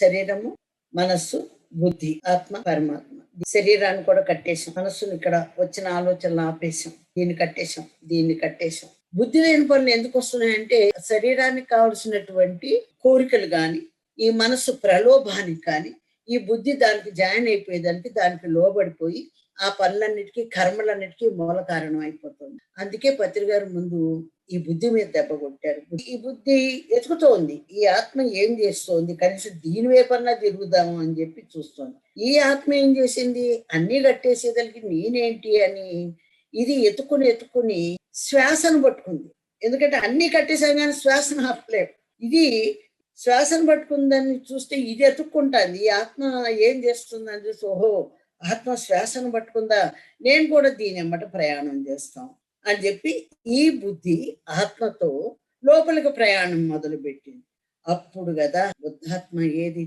శరీరము, మనస్సు, బుద్ధి, ఆత్మ, పరమాత్మ. శరీరాన్ని కూడా కట్టేశాం, మనస్సును ఇక్కడ వచ్చిన ఆలోచనలు ఆపేశాం, దీన్ని కట్టేశాం, దీన్ని కట్టేశాం. బుద్ధి లేని పనులు ఎందుకు వస్తున్నాయంటే శరీరానికి కావలసినటువంటి కోరికలు గాని, ఈ మనస్సు ప్రలోభానికి కానీ, ఈ బుద్ధి దానికి జాయిన్ అయిపోయేదానికి దానికి లోబడిపోయి ఆ పనులన్నిటికీ కర్మలన్నిటికీ మూల కారణం అయిపోతుంది. అందుకే పత్రి గారు ముందు ఈ బుద్ధి మీద దెబ్బ కొట్టారు. ఈ బుద్ధి ఎతుకుతోంది, ఈ ఆత్మ ఏం చేస్తోంది, కనీసం దీని వైపన్నా తిరుగుదాము అని చెప్పి చూస్తోంది. ఈ ఆత్మ ఏం చేసింది, అన్ని కట్టేసేదానికి నేనేంటి అని ఇది ఎత్తుకుని శ్వాసను పట్టుకుంది. ఎందుకంటే అన్ని కట్టేసాం కానీ శ్వాసను ఆపలేవు. ఇది శ్వాసను పట్టుకుందని చూస్తే ఇది ఎత్తుక్కుంటాంది. ఈ ఆత్మ ఏం చేస్తుందని చూసి, ఓహో ఆత్మ శ్వాసను పట్టుకుందా, నేను కూడా దీని ఎమ్మట ప్రయాణం చేస్తాం అని చెప్పి ఈ బుద్ధి ఆత్మతో లోపలికి ప్రయాణం మొదలు పెట్టింది. అప్పుడు కదా బుద్ధాత్మ ఏది